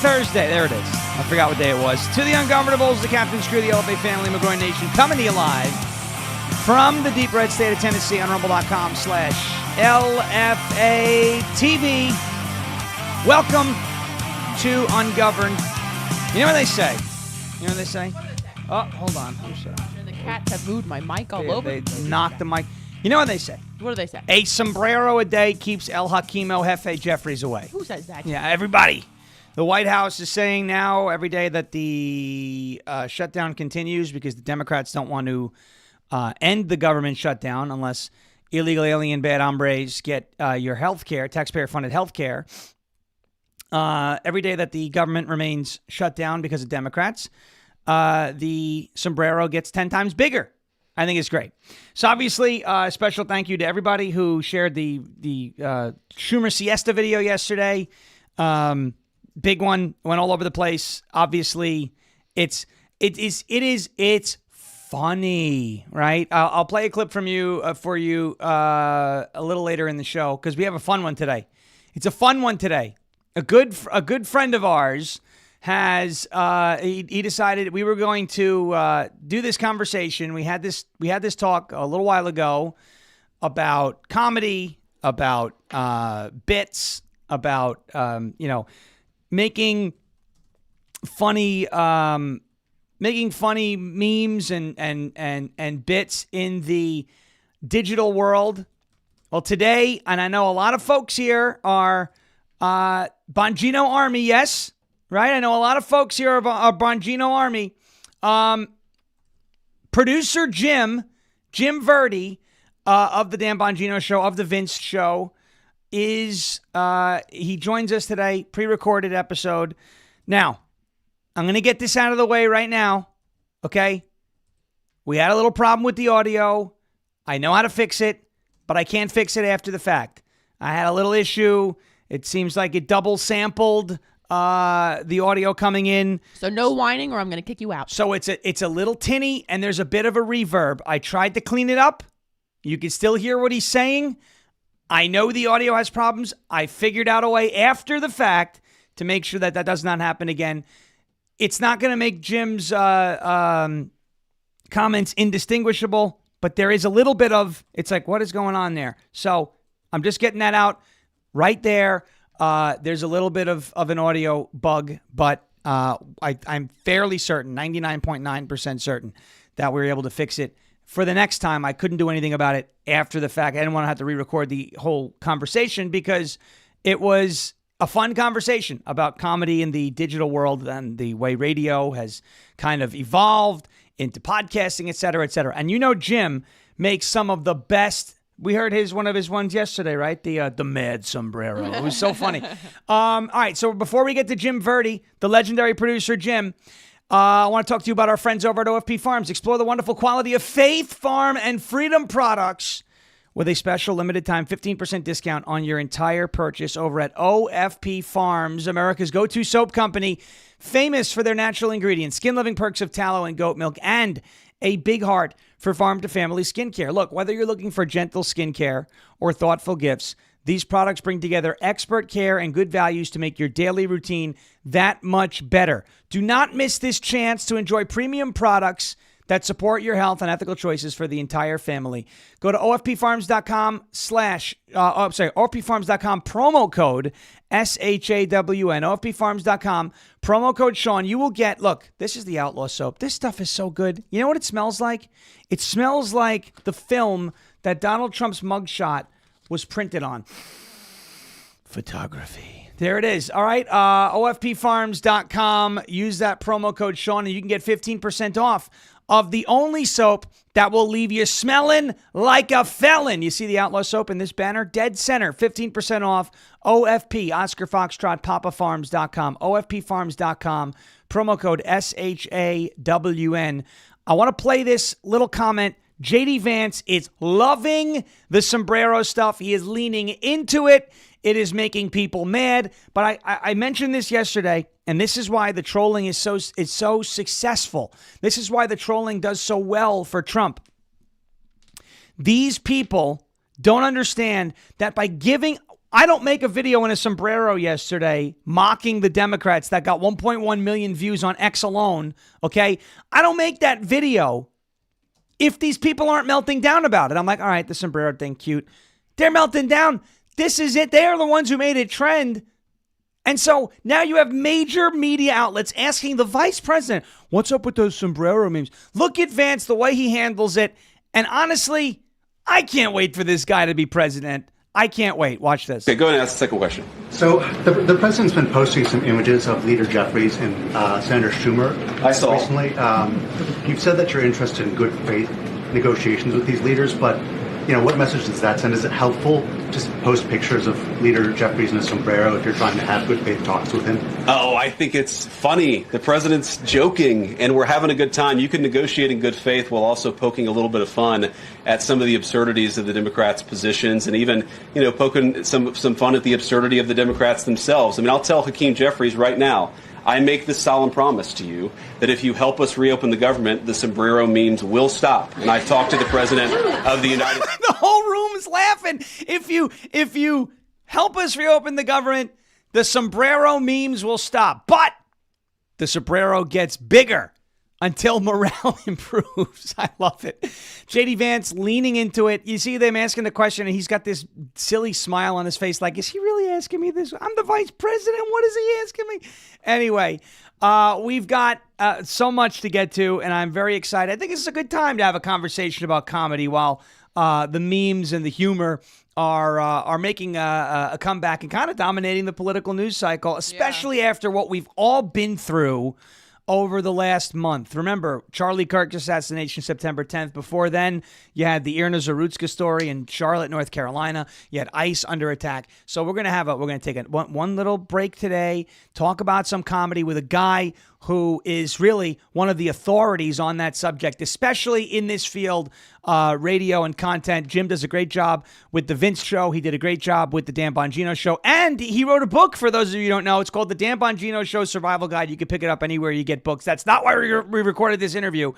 Thursday. There it is. I forgot what day it was. To the Ungovernables, the Captain's Crew, the LFA family, McGroin Nation, coming to you live from the deep red state of Tennessee on rumble.com/LFA TV. Welcome to Ungoverned. You know what they say? Oh, hold on. The cats have moved my mic all over. They knocked the mic. You know what they say? What do they say? A sombrero a day keeps El Hakimo Jefe Jeffries away. Who says that? Yeah, everybody. The White House is saying now every day that the shutdown continues because the Democrats don't want to end the government shutdown unless illegal alien bad hombres get your health care, taxpayer-funded health care. Every day that the government remains shut down because of Democrats, the sombrero gets 10 times bigger. I think it's great. So obviously, a special thank you to everybody who shared the Schumer siesta video yesterday. Big one, went all over the place. Obviously, it's funny, right? I'll play a clip from you for you a little later in the show because we have a fun one today. It's a fun one today. A good friend of ours has he decided we were going to do this conversation. We had this talk a little while ago about comedy, about bits, about making funny memes and bits in the digital world. Well, today, and I know a lot of folks here are Bongino Army, yes. Right? I know a lot of folks here are Bongino Army. Producer Jim Verdi of the Dan Bongino Show, of the Vince Show, he joins us today, pre-recorded episode. Now, I'm going to get this out of the way right now, okay? We had a little problem with the audio. I know how to fix it, but I can't fix it after the fact. I had a little issue. It seems like it double sampled the audio coming in. So no whining or I'm going to kick you out. So it's a little tinny and there's a bit of a reverb. I tried to clean it up. You can still hear what he's saying. I know the audio has problems. I figured out a way after the fact to make sure that does not happen again. It's not going to make Jim's comments indistinguishable, but there is a little bit of, it's like, what is going on there? So I'm just getting that out right there. There's a little bit of an audio bug, but I'm fairly certain, 99.9% certain, that we were able to fix it for the next time. I couldn't do anything about it after the fact. I didn't want to have to re-record the whole conversation because it was a fun conversation about comedy in the digital world and the way radio has kind of evolved into podcasting, et cetera, et cetera. And Jim makes some of the best. We heard one of his ones yesterday, right? The Mad Sombrero. It was so funny. All right, so before we get to Jim Verdi, the legendary producer Jim, I want to talk to you about our friends over at OFP Farms. Explore the wonderful quality of Faith Farm and Freedom products with a special limited time 15% discount on your entire purchase over at OFP Farms, America's go-to soap company, famous for their natural ingredients, skin-loving perks of tallow and goat milk, and a big heart for farm-to-family skincare. Look, whether you're looking for gentle skincare or thoughtful gifts, these products bring together expert care and good values to make your daily routine that much better. Do not miss this chance to enjoy premium products that support your health and ethical choices for the entire family. Go to OFPfarms.com OFPfarms.com, promo code SHAWN, OFPfarms.com, promo code Sean. You will get, look, this is the Outlaw soap. This stuff is so good. You know what it smells like? It smells like the film that Donald Trump's mugshot was printed on. Photography. There it is. All right. OFPfarms.com. Use that promo code Sean and you can get 15% off of the only soap that will leave you smelling like a felon. You see the Outlaw soap in this banner? Dead center. 15% off. OFP. Oscar Foxtrot. PapaFarms.com. OFPfarms.com. Promo code SHAWN. I want to play this little comment. JD Vance is loving the sombrero stuff. He is leaning into it. It is making people mad. But I mentioned this yesterday, and this is why the trolling is so successful. This is why the trolling does so well for Trump. These people don't understand that by giving I don't make a video in a sombrero yesterday mocking the Democrats that got 1.1 million views on X alone, okay? I don't make that video if these people aren't melting down about it. I'm like, all right, the sombrero thing, cute. They're melting down. This is it. They are the ones who made it trend. And so now you have major media outlets asking the vice president, what's up with those sombrero memes? Look at Vance, the way he handles it. And honestly, I can't wait for this guy to be president. I can't wait. Watch this. Okay, go ahead and ask the second question. So the president's been posting some images of Leader Jeffries and Senator Schumer. I saw. Recently, you've said that you're interested in good faith negotiations with these leaders, but what message does that send? Is it helpful to post pictures of Leader Jeffries in a sombrero if you're trying to have good faith talks with him? Oh, I think it's funny. The president's joking, and we're having a good time. You can negotiate in good faith while also poking a little bit of fun at some of the absurdities of the Democrats' positions, and even, poking some fun at the absurdity of the Democrats themselves. I mean, I'll tell Hakeem Jeffries right now, I make this solemn promise to you that if you help us reopen the government, the sombrero memes will stop. And I've talked to the president of the United States. The whole room is laughing. If you help us reopen the government, the sombrero memes will stop. But the sombrero gets bigger until morale improves. I love it. JD Vance leaning into it. You see them asking the question, and he's got this silly smile on his face like, is he really asking me this? I'm the vice president. What is he asking me? Anyway, we've got so much to get to, and I'm very excited. I think this is a good time to have a conversation about comedy while the memes and the humor are making a comeback and kind of dominating the political news cycle, especially after what we've all been through over the last month. Remember, Charlie Kirk's assassination September 10th. Before then, you had the Irna Zarutska story in Charlotte, North Carolina. You had ICE under attack. So we're going to take one little break today, talk about some comedy with a guy who is really one of the authorities on that subject, especially in this field, radio and content. Jim does a great job with The Vince Show. He did a great job with The Dan Bongino Show. And he wrote a book, for those of you who don't know. It's called The Dan Bongino Show Survival Guide. You can pick it up anywhere you get books. That's not why we recorded this interview.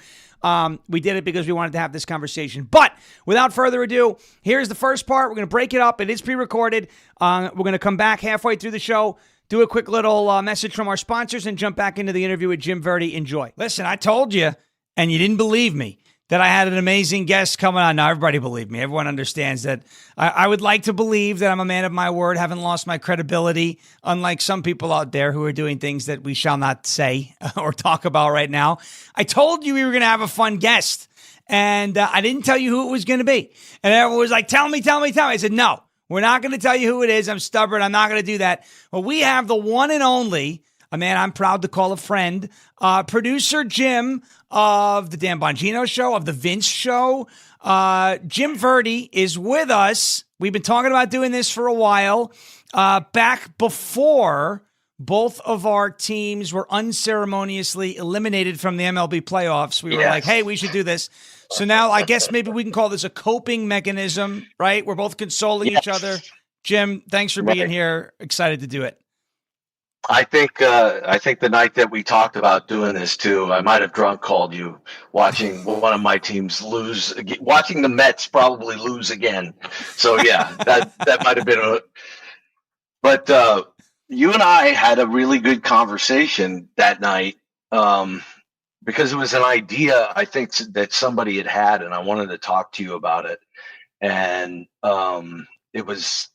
We did it because we wanted to have this conversation. But without further ado, here's the first part. We're going to break it up. It is pre-recorded. We're going to come back halfway through the show, do a quick little message from our sponsors, and jump back into the interview with Jim Verdi. Enjoy. Listen, I told you, and you didn't believe me, that I had an amazing guest coming on. Now, everybody believed me. Everyone understands that. I would like to believe that I'm a man of my word, haven't lost my credibility, unlike some people out there who are doing things that we shall not say or talk about right now. I told you we were going to have a fun guest, and I didn't tell you who it was going to be. And everyone was like, tell me. I said, no. We're not going to tell you who it is. I'm stubborn. I'm not going to do that. Well, we have the one and only, a man I'm proud to call a friend, producer Jim of The Dan Bongino Show, of The Vince Show. Jim Verdi is with us. We've been talking about doing this for a while. Back before both of our teams were unceremoniously eliminated from the MLB playoffs, we were like, hey, we should do this. So now I guess maybe we can call this a coping mechanism, right? We're both consoling each other. Jim, thanks for being here. Excited to do it. I think the night that we talked about doing this too, I might have drunk called you watching one of my teams lose, watching the Mets probably lose again. So yeah, that might have been but you and I had a really good conversation that night. Because it was an idea, I think, that somebody had, and I wanted to talk to you about it. And it was,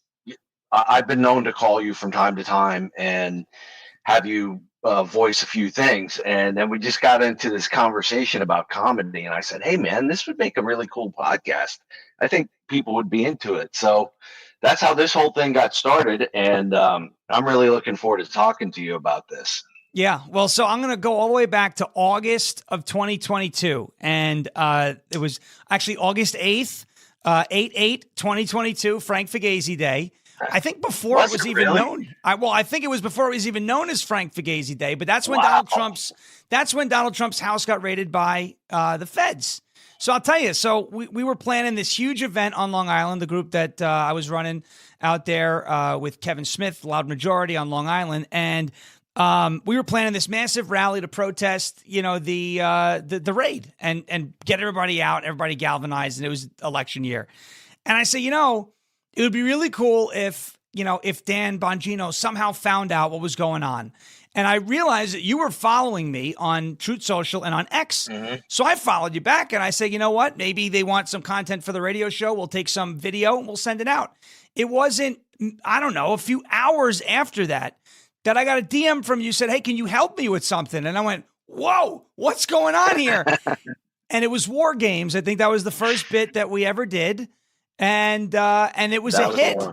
I've been known to call you from time to time and have you voice a few things. And then we just got into this conversation about comedy. And I said, hey, man, this would make a really cool podcast. I think people would be into it. So that's how this whole thing got started. And I'm really looking forward to talking to you about this. Yeah, well, so I'm going to go all the way back to August of 2022, and it was actually August 8th, 8/8/2022, Frank Fugazi Day. I think before it was even known. I think it was before it was even known as Frank Fugazi Day, but that's when Donald Trump's house got raided by the feds. So I'll tell you, so we were planning this huge event on Long Island, the group that I was running out there with Kevin Smith, Loud Majority on Long Island, and we were planning this massive rally to protest, the raid and get everybody out, everybody galvanized, and it was election year. And I say, it would be really cool if, if Dan Bongino somehow found out what was going on. And I realized that you were following me on Truth Social and on X. Mm-hmm. So I followed you back and I said, you know what? Maybe they want some content for the radio show. We'll take some video and we'll send it out. It wasn't, I don't know, a few hours after that I got a DM from you, said, hey, can you help me with something? And I went, whoa, what's going on here? And it was War Games. I think that was the first bit that we ever did. And it was a hit.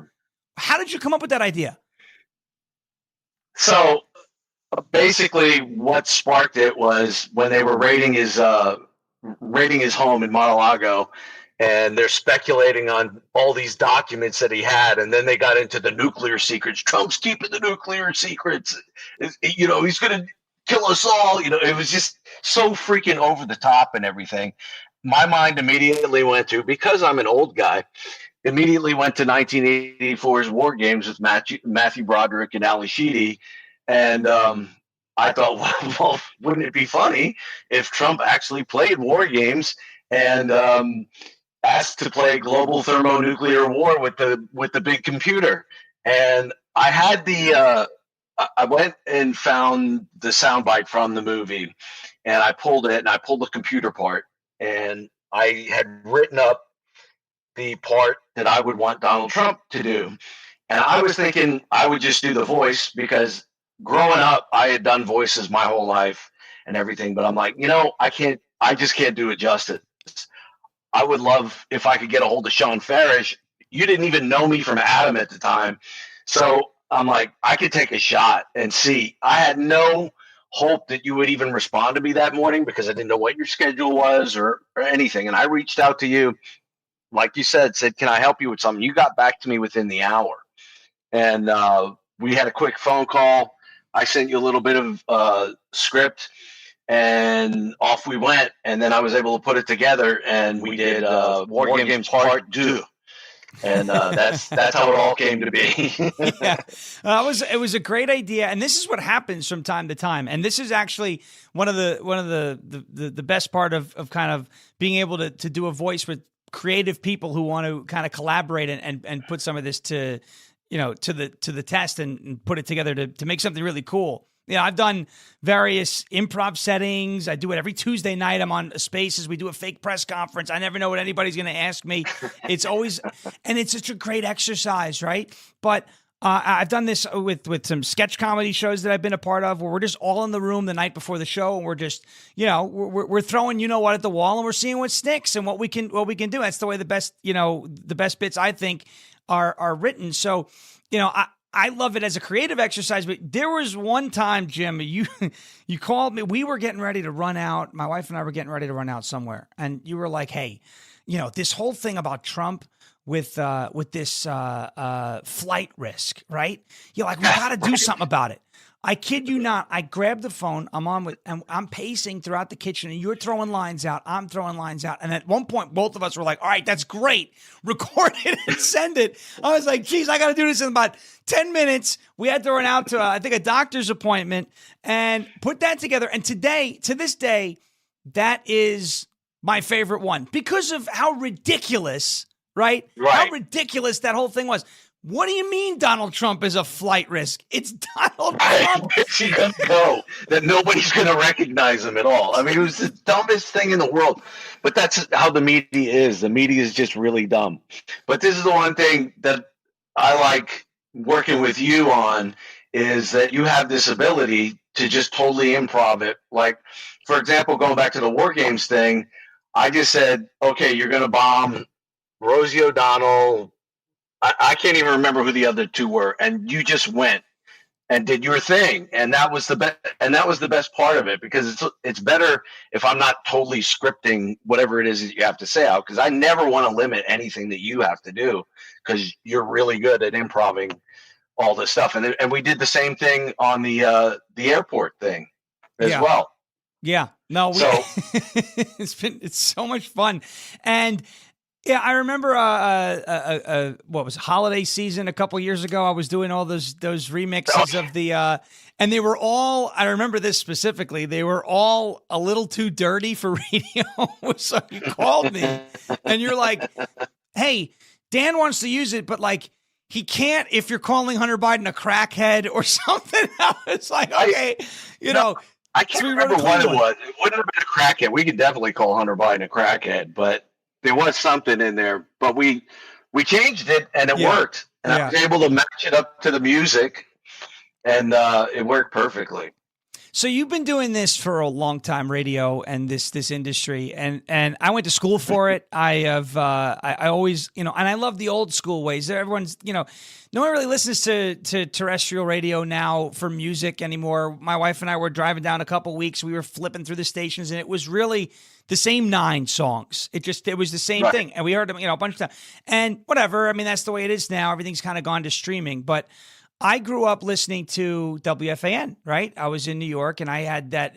How did you come up with that idea? So basically what sparked it was when they were raiding his home in Mar-a-Lago, and they're speculating on all these documents that he had. And then they got into the nuclear secrets. Trump's keeping the nuclear secrets. He's going to kill us all. It was just so freaking over the top and everything. My mind immediately went to, because I'm an old guy, immediately went to 1984's War Games with Matthew Broderick and Ali Sheedy. And I thought, well, wouldn't it be funny if Trump actually played War Games and asked to play global thermonuclear war with the big computer? And I had I went and found the soundbite from the movie, and I pulled it, and I pulled the computer part, and I had written up the part that I would want Donald Trump to do. And I was thinking I would just do the voice, because growing up, I had done voices my whole life and everything. But I'm like, I just can't do it justice. I would love if I could get a hold of Sean Farish. You didn't even know me from Adam at the time. So I'm like, I could take a shot and see. I had no hope that you would even respond to me that morning, because I didn't know what your schedule was or anything. And I reached out to you, like you said, can I help you with something? You got back to me within the hour. And we had a quick phone call. I sent you a little bit of script, and off we went. And then I was able to put it together, and we did War Games Part 2. And that's how it all came to be. Yeah, it was a great idea, and this is what happens from time to time. And this is actually one of the best part of kind of being able to do a voice with creative people who want to kind of collaborate and put some of this to the test and put it together to make something really cool. I've done various improv settings. I do it every Tuesday night. I'm on Spaces. We do a fake press conference. I never know what anybody's going to ask me. It's always, and it's such a great exercise, right? But I've done this with some sketch comedy shows that I've been a part of, where we're just all in the room the night before the show, and we're just, we're throwing at the wall, and we're seeing what sticks and what we can do. That's the way the best bits, I think, are written. So, I love it as a creative exercise. But there was one time, Jim, you called me. We were getting ready to run out. My wife and I were getting ready to run out somewhere, and you were like, "Hey, this whole thing about Trump with this flight risk, right? You're like, we got to do something about it." I kid you not. I grabbed the phone. I'm pacing throughout the kitchen, and you're throwing lines out. I'm throwing lines out. And at one point, both of us were like, all right, that's great. Record it and send it. I was like, geez, I got to do this in about 10 minutes. We had to run out to, I think, a doctor's appointment and put that together. And to this day, that is my favorite one because of how ridiculous, right? How ridiculous that whole thing was. What do you mean Donald Trump is a flight risk? It's Donald Trump. You know that nobody's going to recognize him at all. I mean, it was the dumbest thing in the world. But that's how the media is. The media is just really dumb. But this is the one thing that I like working with you on, is that you have this ability to just totally improv it. Like, for example, going back to the War Games thing, I just said, okay, you're going to bomb Rosie O'Donnell. I can't even remember who the other two were, and you just went and did your thing, and that was the best. And that was the best part of it, because it's better if I'm not totally scripting whatever it is that you have to say out, because I never want to limit anything that you have to do, because you're really good at improving all this stuff. And we did the same thing on the airport thing as well. Yeah, no, it's so much fun. And yeah, I remember what was it, holiday season a couple years ago. I was doing all those remixes of the and they were all, I remember this specifically, they were all a little too dirty for radio. So you called me and you're like, "Hey, Dan wants to use it, but like he can't if you're calling Hunter Biden a crackhead or something. It's like, okay, I can't remember what it was. It wouldn't have been a crackhead. We could definitely call Hunter Biden a crackhead, but there was something in there. But we changed it, and it worked. And I was able to match it up to the music, and it worked perfectly. So you've been doing this for a long time, radio and this industry, and I went to school for it. I always, and I love the old school ways. Everyone's, no one really listens to terrestrial radio now for music anymore. My wife and I were driving down a couple weeks. We were flipping through the stations, and it was really the same 9 songs. It was the same thing, and we heard them, a bunch of times. And whatever. I mean, that's the way it is now. Everything's kind of gone to streaming, but I grew up listening to WFAN, right? I was in New York, and I had that,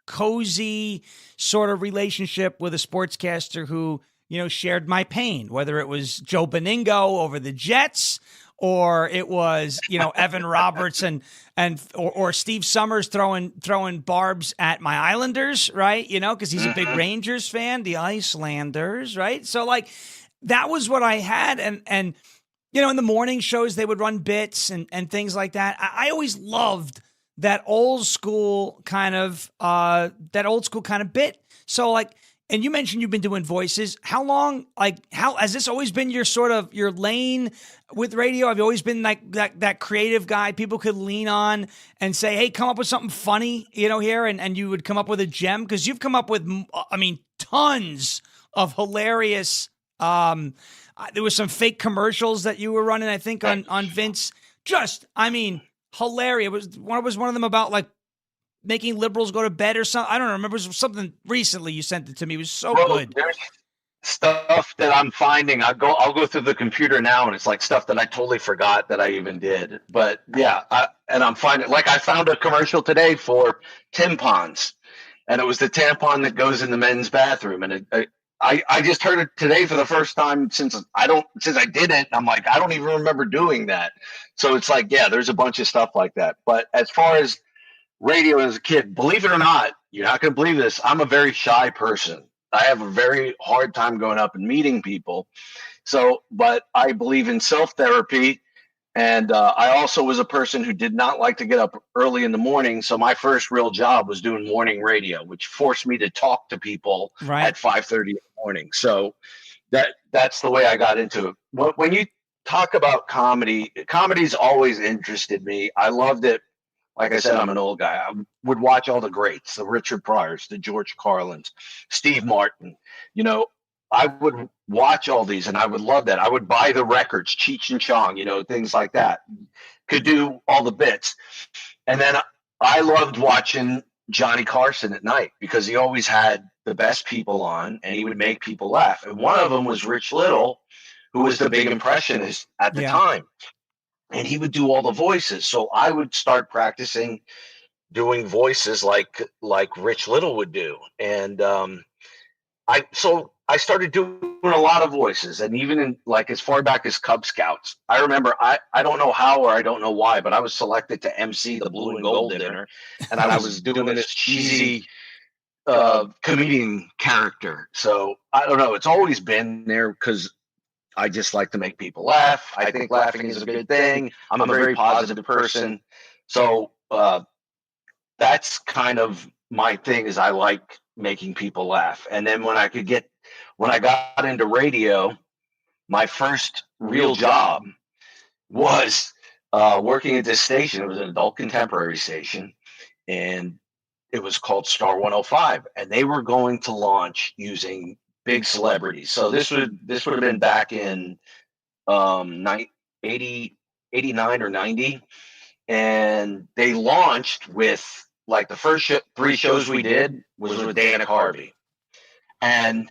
cozy sort of relationship with a sportscaster who, shared my pain, whether it was Joe Beningo over the Jets or it was, Evan Roberts or Steve Summers throwing barbs at my Islanders, right? Because he's a big Rangers fan, the Icelanders, right? So like that was what I had. And in the morning shows, they would run bits and things like that. I always loved that old school kind of bit. So like, and you mentioned you've been doing voices. How long, how has this always been your lane with radio? Have you always been like that creative guy people could lean on and say, hey, come up with something funny, here, and you would come up with a gem? Because you've come up with, tons of hilarious, there was some fake commercials that you were running, I think, on Vince. Hilarious. It was one of them about like making liberals go to bed or something. I don't remember. It was something recently you sent it to me. It was so good. There's stuff that I'm finding. I'll go through the computer now, and it's like stuff that I totally forgot that I even did. But yeah, I'm finding, like, I found a commercial today for tampons, and it was the tampon that goes in the men's bathroom, and I just heard it today for the first time since I did it. I'm like, I don't even remember doing that. So it's like, yeah, there's a bunch of stuff like that. But as far as radio as a kid, believe it or not, you're not going to believe this, I'm a very shy person. I have a very hard time going up and meeting people. So, but I believe in self-therapy. And I also was a person who did not like to get up early in the morning. So my first real job was doing morning radio, which forced me to talk to people at 5:30 in the morning. So that's the way I got into it. When you talk about comedy, comedy's always interested me. I loved it. Like I said, I'm an old guy. I would watch all the greats, the Richard Pryors, the George Carlins, Steve Martin. I would watch all these, and I would love that. I would buy the records, Cheech and Chong, things like that. Could do all the bits. And then I loved watching Johnny Carson at night because he always had the best people on, and he would make people laugh. And one of them was Rich Little, who was the big impressionist at the time. And he would do all the voices. So I would start practicing doing voices like Rich Little would do. And I started doing a lot of voices, and even in like as far back as Cub Scouts. I remember I don't know how or I don't know why, but I was selected to MC the Blue and Gold dinner, and I was doing this cheesy comedian character. So I don't know. It's always been there because I just like to make people laugh. I think laughing is a good thing. I'm a very positive person. So that's kind of my thing, is I like making people laugh. And then when I got into radio, my first real job was working at this station. It was an adult contemporary station, and it was called Star 105, and they were going to launch using big celebrities. So this would have been back in 89 or 90, and they launched with like the first 3 shows we did was with Dana Carvey, and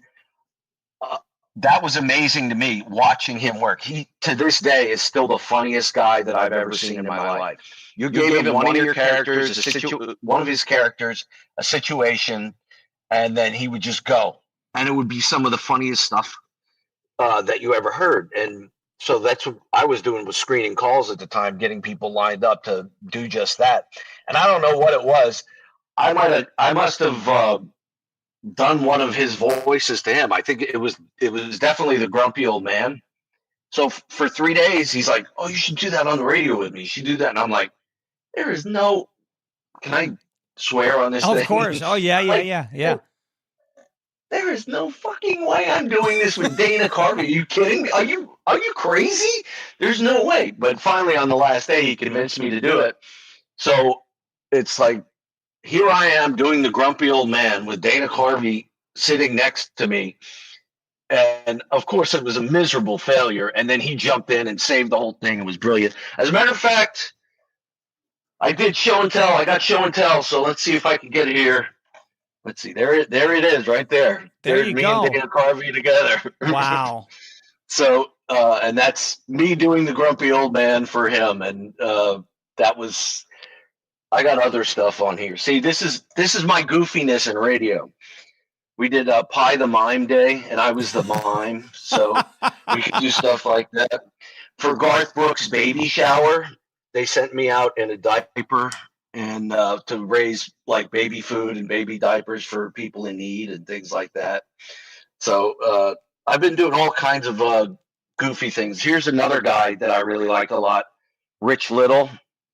that was amazing to me watching him work. He, to this day, is still the funniest guy that I've ever seen in my life. You gave him one of your characters, one of his characters, a situation, and then he would just go. And it would be some of the funniest stuff that you ever heard. And so that's what I was doing, was screening calls at the time, getting people lined up to do just that. And I don't know what it was. I must have done one of his voices to him. I think it was definitely the grumpy old man. So for 3 days, he's like, "Oh, you should do that on the radio with me. You should do that." And I'm like, "There is no. Can I swear on this thing?" Of course. Oh yeah, yeah. There is no fucking way I'm doing this with Dana Carvey. Are you kidding me? Are you crazy? There's no way. But finally, on the last day, he convinced me to do it. So it's like, here I am doing the grumpy old man with Dana Carvey sitting next to me. And of course, it was a miserable failure. And then he jumped in and saved the whole thing. It was brilliant. As a matter of fact, I did show and tell. I got show and tell. So let's see if I can get it here. Let's see. There it is, right there. There There's you me go. and Dana Carvey together. Wow. So, and that's me doing the grumpy old man for him. And that was. I got other stuff on here. See, this is my goofiness in radio. We did Pie the Mime Day, and I was the mime, so we could do stuff like that. For Garth Brooks' baby shower, they sent me out in a diaper and to raise like baby food and baby diapers for people in need and things like that. So I've been doing all kinds of goofy things. Here's another guy that I really like a lot, Rich Little.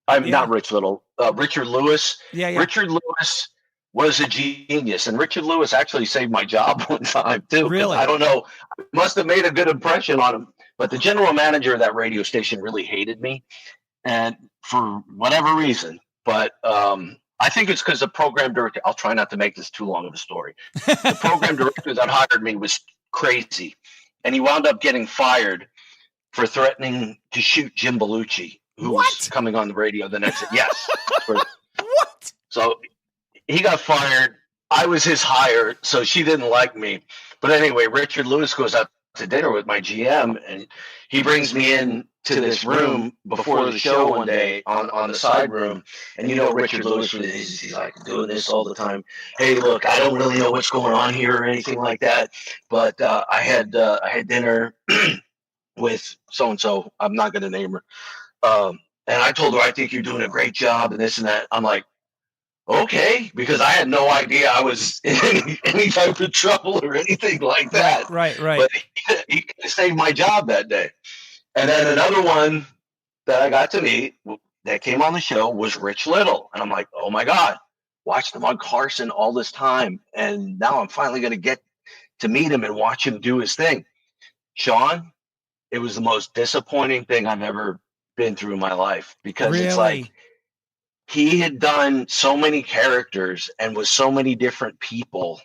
Not Rich Little, Richard Lewis. Yeah. Richard Lewis was a genius, and Richard Lewis actually saved my job one time too. Really? I don't know. Must have made a good impression on him. But the general manager of that radio station really hated me, and for whatever reason. But I think it's because the program director. I'll try not to make this too long of a story. The program director that hired me was crazy, and he wound up getting fired for threatening to shoot Jim Belushi, who was coming on the radio the next day. Yes. What? So he got fired. I was his hire, so she didn't like me. But anyway, Richard Lewis goes out to dinner with my GM, and he brings me in to this room before the show one day on the side room. And you know, Richard Lewis, he's like doing this all the time. Hey, look, I don't really know what's going on here or anything like that, but I had dinner with so-and-so. I'm not going to name her. And I told her, I think you're doing a great job and this and that. I'm like, okay, because I had no idea I was in any type of trouble or anything like that. Right. But he saved my job that day. And then another one that I got to meet that came on the show was Rich Little. And I'm like, oh my God, watched him on Carson all this time. And now I'm finally going to get to meet him and watch him do his thing. Sean, it was the most disappointing thing I've ever been through in my life, because It's like he had done so many characters and was so many different people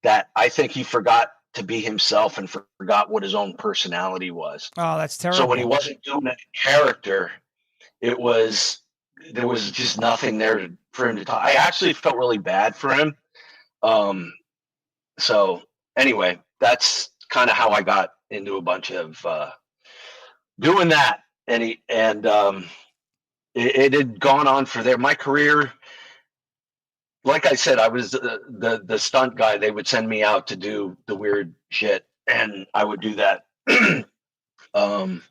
that I think he forgot to be himself and forgot what his own personality was. Oh, that's terrible. So when he wasn't doing a character, there was just nothing there for him to talk. I actually felt really bad for him. So anyway, that's kind of how I got into a bunch of doing that. It had gone on for there. My career, like I said, I was the stunt guy. They would send me out to do the weird shit, and I would do that. When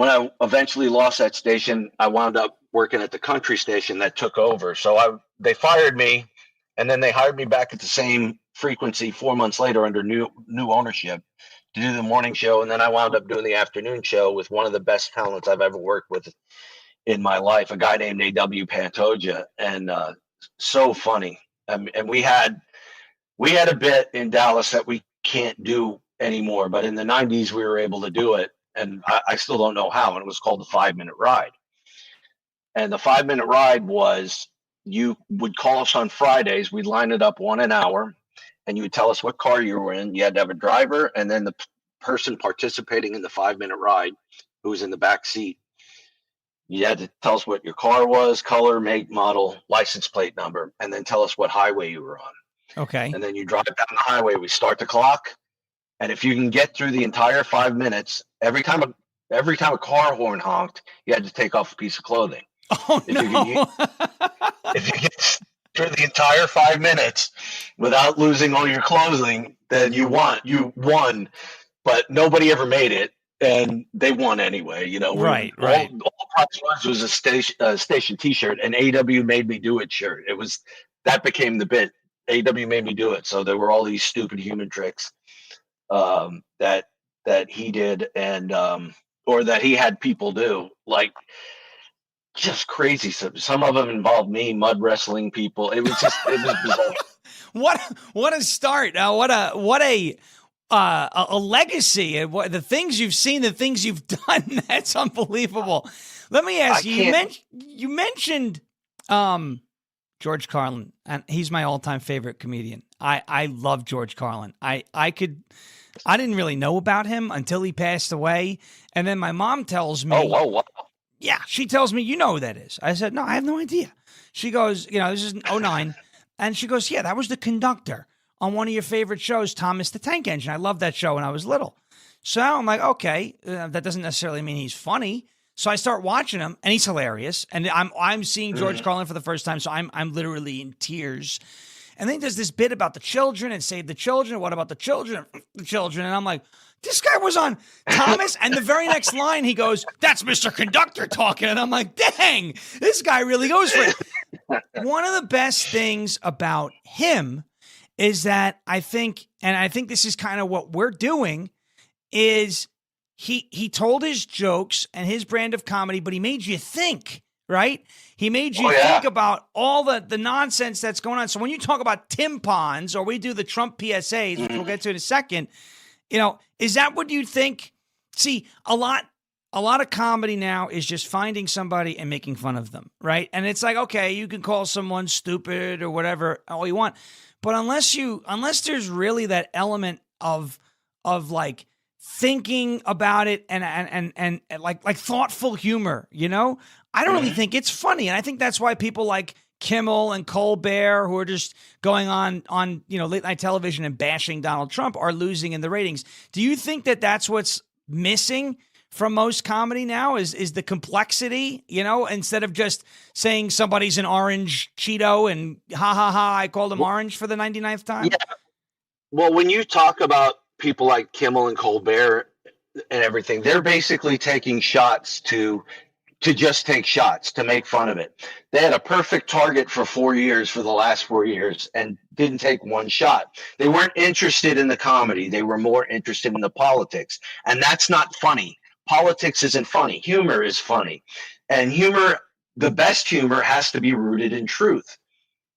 I eventually lost that station, I wound up working at the country station that took over. So they fired me, and then they hired me back at the same frequency 4 months later under new ownership to do the morning show. And then I wound up doing the afternoon show with one of the best talents I've ever worked with in my life, a guy named A.W. Pantoja, and so funny. And we had a bit in Dallas that we can't do anymore, but in the 90s we were able to do it, and I still don't know how. And it was called the 5-minute ride. And the 5-minute ride was, you would call us on Fridays. We'd line it up an hour, and you would tell us what car you were in. You had to have a driver, and then the person participating in the 5-minute ride who was in the back seat. You had to tell us what your car was, color, make, model, license plate number, and then tell us what highway you were on. Okay. And then you drive down the highway. We start the clock, and if you can get through the entire 5 minutes, every time a car horn honked, you had to take off a piece of clothing. Oh, no. If you get through the entire 5 minutes without losing all your clothing, then you won. But nobody ever made it, and they won anyway. You know, right. All the price was a station T-shirt, and AW made me do it shirt. That became the bit. AW made me do it. So there were all these stupid human tricks that that he did, and or that he had people do, like just crazy. Some of them involved me, mud wrestling people. It was bizarre. What a start! What a legacy, and the things you've seen, the things you've done. That's unbelievable. Let me ask you. You mentioned George Carlin, and he's my all-time favorite comedian. I love George Carlin. I didn't really know about him until he passed away, and then my mom tells me, "Oh, wow." Yeah, she tells me, you know who that is. I said, no, I have no idea. She goes, this is 09. And she goes, yeah, that was the conductor on one of your favorite shows, Thomas the Tank Engine. I loved that show when I was little. So I'm like, okay, that doesn't necessarily mean he's funny. So I start watching him, and he's hilarious. And I'm seeing George Carlin for the first time, so I'm literally in tears. And then there's this bit about the children and save the children. What about the children? The children. And I'm like, this guy was on Thomas, and the very next line he goes, that's Mr. Conductor talking. And I'm like, dang, this guy really goes for it. One of the best things about him is that I think this is kind of what we're doing, is he told his jokes and his brand of comedy, but he made you think, right? He made you think about all the nonsense that's going on. So when you talk about tampons, or we do the Trump PSAs, which we'll get to in a second, is that what you think? See, a lot of comedy now is just finding somebody and making fun of them, right? And it's like, okay, you can call someone stupid or whatever all you want, but unless there's really that element of like thinking about it and like thoughtful humor, I don't really think it's funny. And I think that's why people like Kimmel and Colbert, who are just going on late night television and bashing Donald Trump, are losing in the ratings. Do you think that that's what's missing from most comedy now is the complexity, instead of just saying somebody's an orange Cheeto and ha ha ha, I called him orange for the 99th time? Yeah. Well, when you talk about people like Kimmel and Colbert and everything, they're basically taking shots to just take shots, to make fun of it. They had a perfect target for 4 years, for the last 4 years, and didn't take one shot. They weren't interested in the comedy. They were more interested in the politics. And that's not funny. Politics isn't funny. Humor is funny. And humor, the best humor, has to be rooted in truth.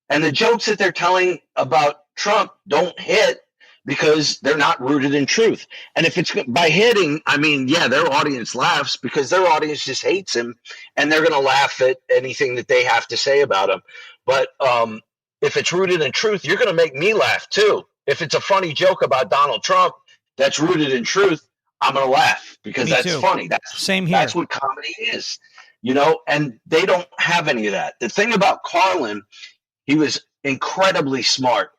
And the jokes that they're telling about Trump don't hit because they're not rooted in truth. And if it's by hitting, their audience laughs because their audience just hates him, and they're going to laugh at anything that they have to say about him. But if it's rooted in truth, you're going to make me laugh too. If it's a funny joke about Donald Trump that's rooted in truth, I'm going to laugh because that's funny. That's same here. That's what comedy is, and they don't have any of that. The thing about Carlin, he was incredibly smart,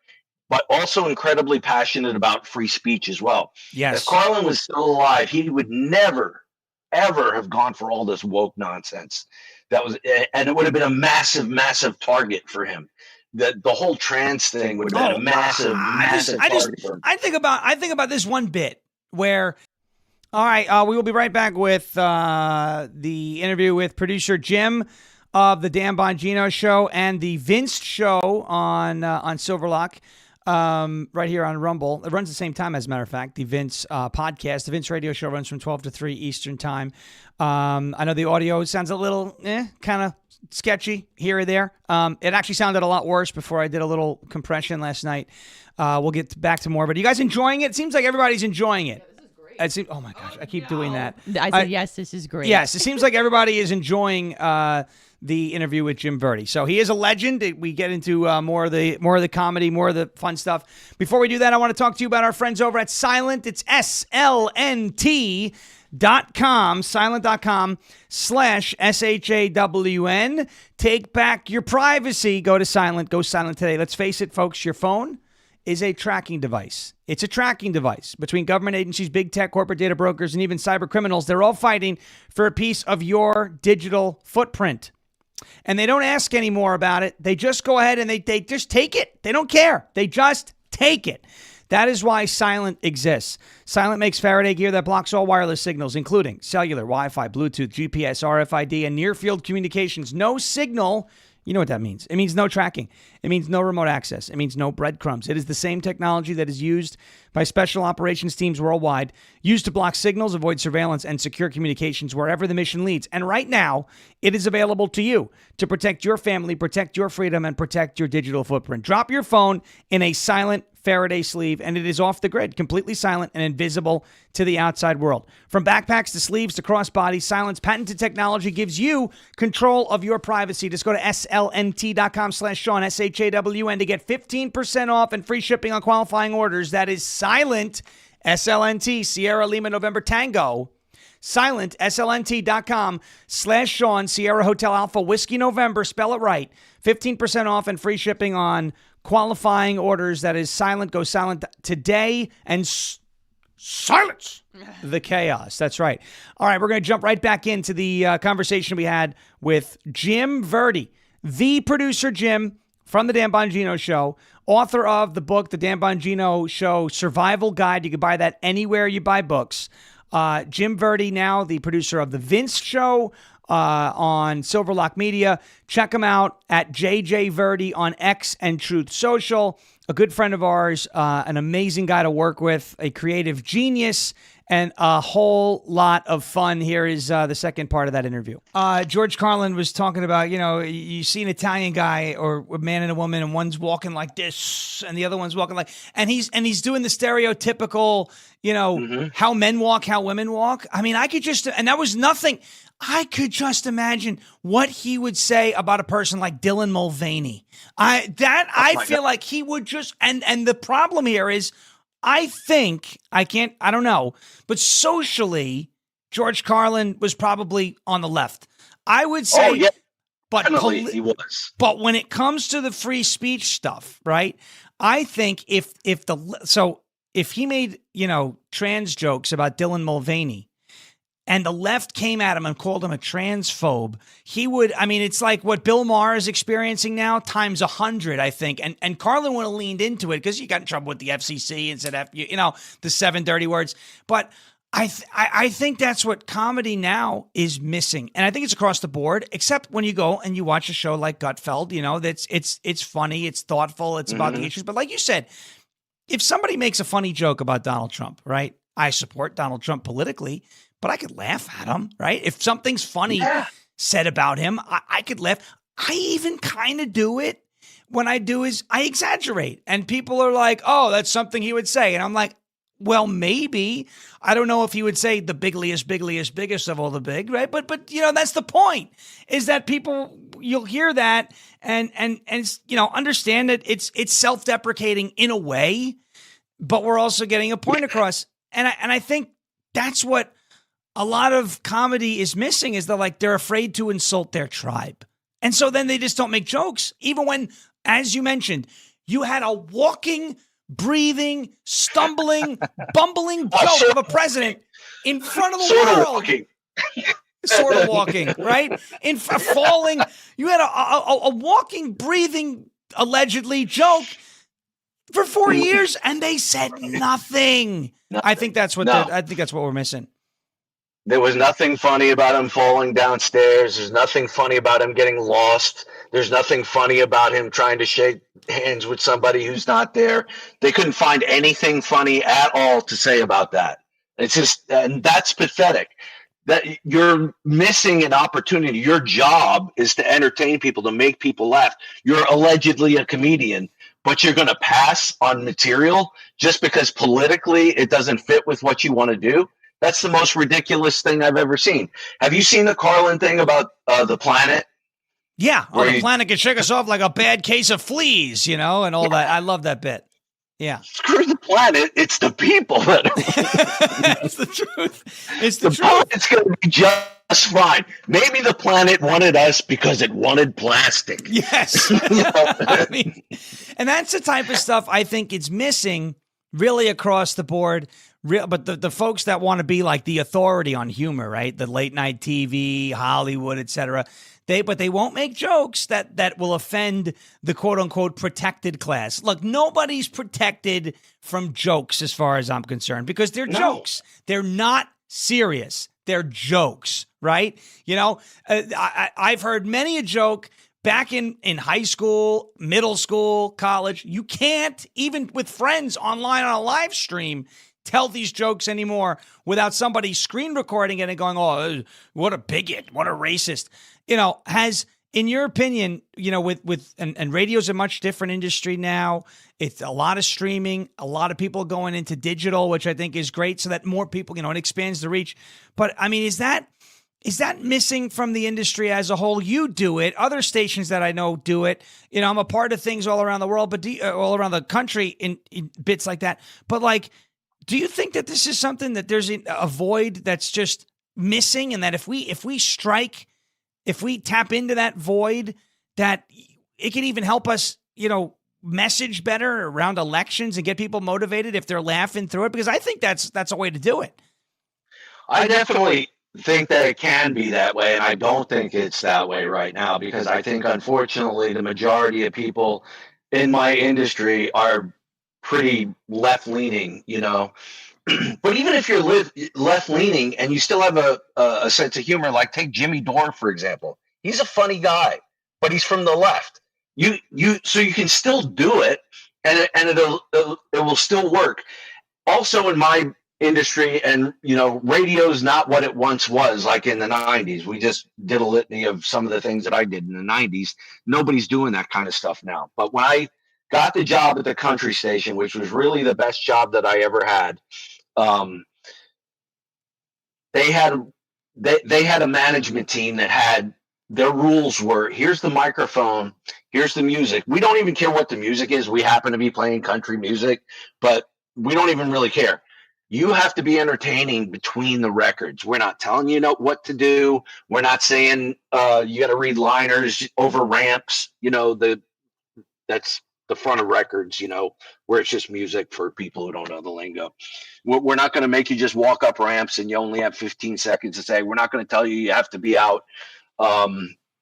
but also incredibly passionate about free speech as well. Yes. If Carlin was still alive, he would never, ever have gone for all this woke nonsense. And it would have been a massive, massive target for him. The whole trans thing would have been a massive target for him. I think about this one bit where, all right, we will be right back with the interview with producer Jim of the Dan Bongino Show and the Vince Show on Silverlock. Right here on Rumble. It runs the same time, as a matter of fact. The Vince podcast, the Vince radio show, runs from 12 to 3 Eastern time. I know the audio sounds a little kind of sketchy here or there. It actually sounded a lot worse before I did a little compression last night. We'll get back to more, but are you guys enjoying it? It seems like everybody's enjoying it. Oh my gosh, I keep doing that. I said, yes, this is great. Yes, it seems like everybody is enjoying the interview with Jim Verdi. So he is a legend. We get into more of the comedy, more of the fun stuff. Before we do that, I want to talk to you about our friends over at Silent. It's SLNT.com, silent.com/SHAWN. Take back your privacy. Go to Silent. Go silent today. Let's face it, folks, your phone is a tracking device. It's a tracking device. Between government agencies, big tech, corporate data brokers, and even cyber criminals, they're all fighting for a piece of your digital footprint. And they don't ask any more about it. They just go ahead and they just take it. They don't care. They just take it. That is why Silent exists. Silent makes Faraday gear that blocks all wireless signals, including cellular, Wi-Fi, Bluetooth, GPS, RFID, and near-field communications. No signal You know what that means. It means no tracking. It means no remote access. It means no breadcrumbs. It is the same technology that is used by special operations teams worldwide, used to block signals, avoid surveillance, and secure communications wherever the mission leads. And right now, it is available to you to protect your family, protect your freedom, and protect your digital footprint. Drop your phone in a silent Faraday sleeve, and it is off the grid, completely silent and invisible to the outside world. From backpacks to sleeves to crossbody, Silent's patented technology gives you control of your privacy. Just go to slnt.com/Sean, SHAWN, to get 15% off and free shipping on qualifying orders. That is Silent, SLNT, Sierra Lima November Tango. Silent, slnt.com/Sean, Sierra Hotel Alpha Whiskey November, spell it right. 15% off and free shipping on qualifying orders. That is Silent. Go silent today and silence the chaos. That's right. All right, we're going to jump right back into the conversation we had with Jim Verdi, the producer Jim from the Dan Bongino Show, author of the book, The Dan Bongino Show Survival Guide. You can buy that anywhere you buy books. Jim Verdi, now the producer of The Vince Show on Silverlock Media. Check him out at JJ Verdi on X and Truth Social. A good friend of ours, an amazing guy to work with, a creative genius, and a whole lot of fun. Here is the second part of that interview. George Carlin was talking about, you see an Italian guy or a man and a woman, and one's walking like this, and the other one's walking like, and he's doing the stereotypical, how men walk, how women walk. I mean, and that was nothing. I could just imagine what he would say about a person like Dylan Mulvaney. I feel like he would just, and the problem here is, I don't know, but socially, George Carlin was probably on the left. I would say, but he was. But when it comes to the free speech stuff, right? I think if he made, trans jokes about Dylan Mulvaney, and the left came at him and called him a transphobe, it's like what Bill Maher is experiencing now times 100, I think. And Carlin would have leaned into it because he got in trouble with the FCC and said, the 7 dirty words. But I think that's what comedy now is missing. And I think it's across the board, except when you go and you watch a show like Gutfeld, that's it's funny, it's thoughtful, it's about the issues. But like you said, if somebody makes a funny joke about Donald Trump, right? I support Donald Trump politically, but I could laugh at him, right? If something's funny said about him, I could laugh. I even kind of do it. When I do is I exaggerate. And people are like, oh, that's something he would say. And I'm like, well, maybe. I don't know if he would say the biggest of all the big, right? But that's the point, is that people, you'll hear that and understand that it's self-deprecating in a way, but we're also getting a point across. And I think that's what a lot of comedy is missing, is they're afraid to insult their tribe. And so then they just don't make jokes. Even when, as you mentioned, you had a walking, breathing, stumbling, bumbling joke of a president in front of the world. Sort of walking, right? Falling. You had a walking, breathing, allegedly joke for 4 years, and they said nothing. I think that's what we're missing. There was nothing funny about him falling downstairs. There's nothing funny about him getting lost. There's nothing funny about him trying to shake hands with somebody who's not there. They couldn't find anything funny at all to say about that. It's just, and that's pathetic. That you're missing an opportunity. Your job is to entertain people, to make people laugh. You're allegedly a comedian, but you're going to pass on material just because politically it doesn't fit with what you want to do. That's the most ridiculous thing I've ever seen. Have you seen the Carlin thing about the planet? Yeah, the planet can shake us off like a bad case of fleas, and all that. I love that bit. Yeah. Screw the planet. It's the people that It's the truth. It's the truth. Planet's going to be just fine. Maybe the planet wanted us because it wanted plastic. Yes. And that's the type of stuff I think it's missing really across the board. But the folks that want to be like the authority on humor, right? The late night TV, Hollywood, etc. They won't make jokes that will offend the quote unquote protected class. Look, nobody's protected from jokes as far as I'm concerned, because they're jokes. They're not serious. They're jokes, right? I've heard many a joke back in high school, middle school, college, you can't, even with friends online on a live stream, tell these jokes anymore without somebody screen recording it and going, oh, what a bigot, what a racist. In your opinion, and radio's a much different industry now. It's a lot of streaming, a lot of people going into digital, which I think is great so that more people, it expands the reach. But I mean, is that missing from the industry as a whole? You do it. Other stations that I know do it. I'm a part of things all around the world, but all around the country in bits like that. But like, do you think that this is something that there's a void that's just missing, and that if we tap into that void, that it can even help us, message better around elections and get people motivated if they're laughing through it? Because I think that's a way to do it. I definitely think that it can be that way, and I don't think it's that way right now, because I think, unfortunately, the majority of people in my industry are pretty left-leaning, But even if you're left-leaning and you still have a sense of humor, like take Jimmy Dore, for example. He's a funny guy, but he's from the left. So you can still do it, and it will still work. Also, in my industry, and radio's not what it once was, like in the 90s. We just did a litany of some of the things that I did in the 90s. Nobody's doing that kind of stuff now. But when I got the job at the country station, which was really the best job that I ever had, they had a management team that had, their rules were, here's the microphone, here's the music. We don't even care what the music is. We happen to be playing country music, but we don't even really care. You have to be entertaining between the records. We're not telling you what to do. We're not saying you got to read liners over ramps. That's the front of records, where it's just music for people who don't know the lingo. We're not going to make you just walk up ramps and you only have 15 seconds to say. We're not going to tell you have to be out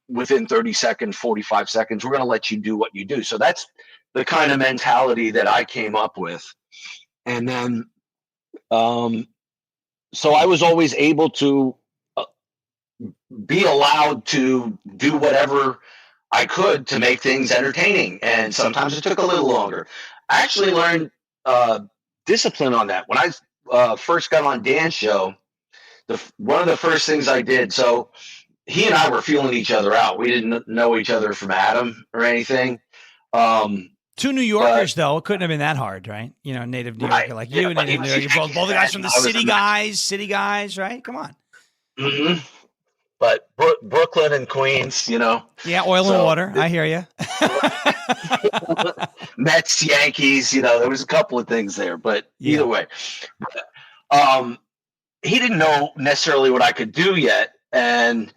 within 30 seconds, 45 seconds. We're going to let you do what you do. So that's the kind of mentality that I came up with. And then, so I was always able to be allowed to do whatever I could to make things entertaining. And sometimes it took a little longer. I actually learned discipline on that. When I first got on Dan's show, one of the first things I did, so he and I were feeling each other out. We didn't know each other from Adam or anything. Two New Yorkers, though, it couldn't have been that hard, right? Native New Yorker like you, native New Yorker. Both the guys from the city guys, right? Come on. Mm-hmm. But Brooklyn and Queens, Yeah, oil and water. I hear you. Mets, Yankees, there was a couple of things there, but either way. He didn't know necessarily what I could do yet. And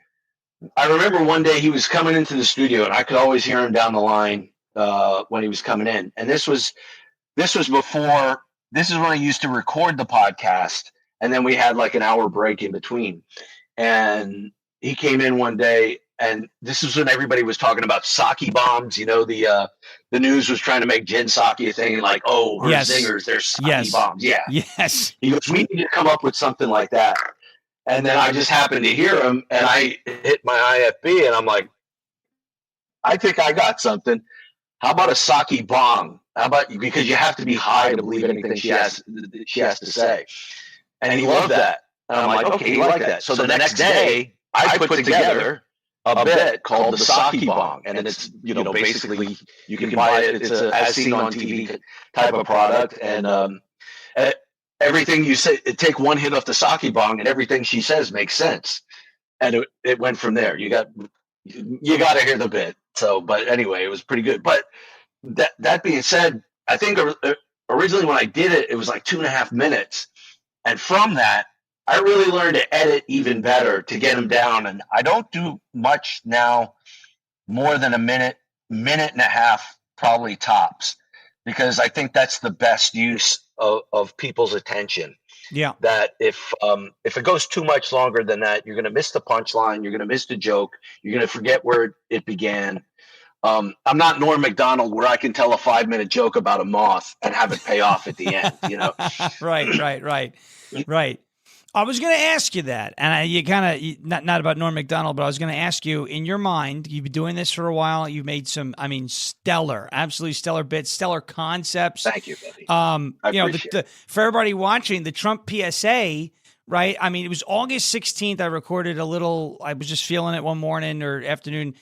I remember one day he was coming into the studio, and I could always hear him down the line when he was coming in. And this was before, this is when I used to record the podcast, and then we had like an hour break in between. And he came in one day, and this is when everybody was talking about sake bombs. The news was trying to make gin sake a thing, like, oh, her zingers, they're sake bombs. Yeah. Yes. He goes, we need to come up with something like that. And then I just happened to hear him, and I hit my IFB, and I'm like, I think I got something. How about a sake bong? How about, because you have to be high to believe anything she has to say. And he loved that. And I'm like, okay, you like that. So the next day, I put together a bit called the sake bong, and it's basically you can buy it. It's a as seen on TV type of product, and everything you say, take one hit off the sake bong, and everything she says makes sense. And it went from there. You got to hear the bit. So, but anyway, it was pretty good. But that being said, I think originally when I did it, it was like 2.5 minutes, and from that, I really learned to edit even better to get them down. And I don't do much now, more than a minute and a half, probably tops, because I think that's the best use of people's attention. Yeah. That if it goes too much longer than that, you're going to miss the punchline. You're going to miss the joke. You're going to forget where it began. I'm not Norm Macdonald, where I can tell a 5-minute joke about a moth and have it pay off at the end. Right. I was going to ask you that, and you kind of not about Norm Macdonald, but I was going to ask you, in your mind, you've been doing this for a while. You've made some, stellar, absolutely stellar bits, stellar concepts. Thank you, buddy. I appreciate for everybody watching the Trump PSA. Right. It was August 16th. I recorded I was just feeling it one morning or afternoon,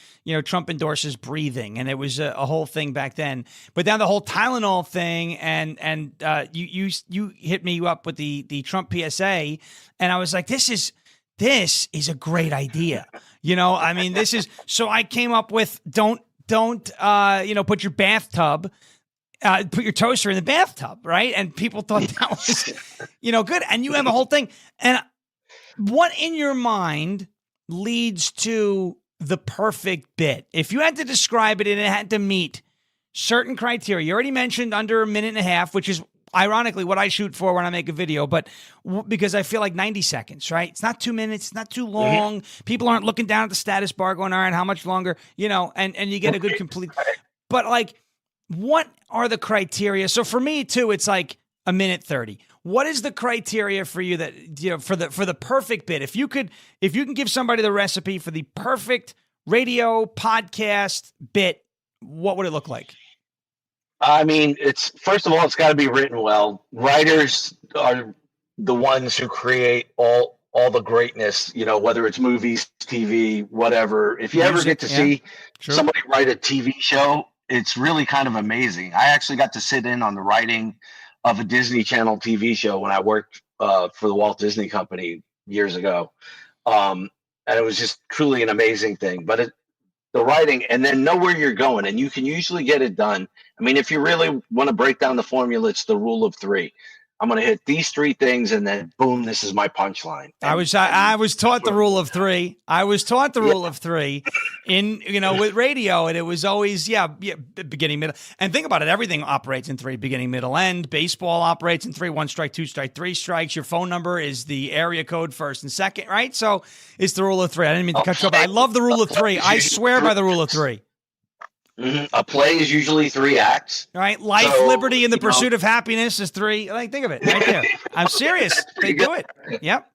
Trump endorses breathing. And it was a whole thing back then. But then the whole Tylenol thing and you hit me up with the Trump PSA. And I was like, this is a great idea. This is, so I came up with don't put your bathtub. Put your toaster in the bathtub, right? And people thought that was, good. And you have a whole thing. And what in your mind leads to the perfect bit? If you had to describe it and it had to meet certain criteria, you already mentioned under a minute and a half, which is ironically what I shoot for when I make a video, but because I feel like 90 seconds, right? It's not 2 minutes, it's not too long. People aren't looking down at the status bar going, all right, how much longer, and you get a good complete, but like, what are the criteria? So for me too, it's like a minute 30. What is the criteria for you that, for the perfect bit? If you can give somebody the recipe for the perfect radio podcast bit, what would it look like? It's first of all, it's got to be written well. Writers are the ones who create all the greatness, whether it's movies, TV, whatever. If you ever get to see somebody write a TV show, it's really kind of amazing. I actually got to sit in on the writing of a Disney Channel TV show when I worked for the Walt Disney Company years ago. And it was just truly an amazing thing. But the writing, and then know where you're going, and you can usually get it done. If you really want to break down the formula, it's the rule of three. I'm going to hit these three things, and then boom, this is my punchline. I was taught the rule of three. I was taught the rule of three in, with radio, and it was always, beginning, middle. And think about it. Everything operates in three: beginning, middle, end. Baseball operates in three: 1 strike, 2 strike, 3 strikes. Your phone number is the area code first and second, right? So it's the rule of three. I didn't mean to cut you off. I love the rule of three. I swear by the rule of three. Mm-hmm. A play is usually 3 acts. All right. Life, liberty, and the pursuit of happiness is 3. Like, think of it right there. I'm serious. They do it. Yep.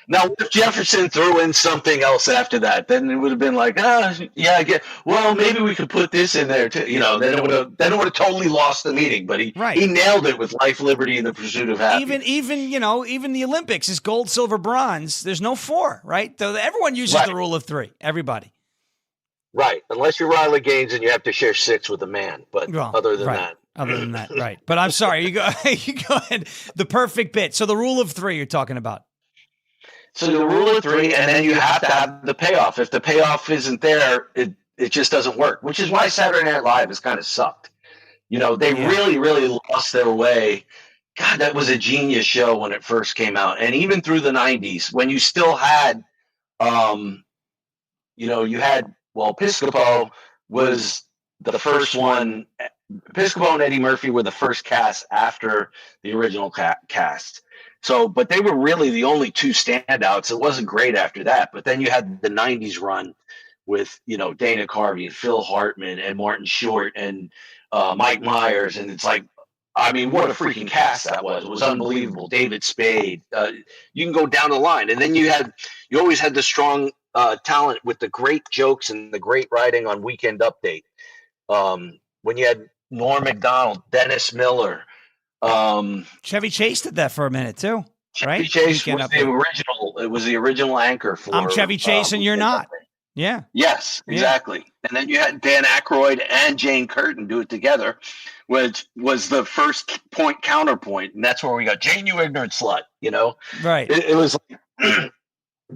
Now, if Jefferson threw in something else after that, then it would have been like, I get. Well, maybe we could put this in there too. Then it would have totally lost the meaning. But he nailed it with life, liberty, and the pursuit of happiness. Even the Olympics is gold, silver, bronze. There's no 4, right? Though everyone uses the rule of 3. Everybody. Right, unless you're Riley Gaines and you have to share 6 with a man. But other than that, right. But I'm sorry, you go ahead. The perfect bit. So the rule of 3 you're talking about. So the rule of 3, and then you have to have the payoff. If the payoff isn't there, it just doesn't work. Which is why Saturday Night Live has kind of sucked. They really, really lost their way. God, that was a genius show when it first came out, and even through the '90s, when you still had, you had. Well, Piscopo was the first one. Piscopo and Eddie Murphy were the first cast after the original cast. So, but they were really the only 2 standouts. It wasn't great after that. But then you had the 90s run with, Dana Carvey and Phil Hartman and Martin Short and Mike Myers. And it's like, what a freaking cast that was. It was unbelievable. David Spade. You can go down the line. And then you always had the strong talent with the great jokes and the great writing on Weekend Update. When you had Norm Macdonald, Dennis Miller, Chevy Chase did that for a minute too, right? Chevy Chase was the original. It was the original anchor for. I'm Chevy Chase, and you're not. Yeah. Yes, exactly. Yeah. And then you had Dan Aykroyd and Jane Curtin do it together, which was the first point counterpoint, and that's where we got Jane, you ignorant slut. Right? It was like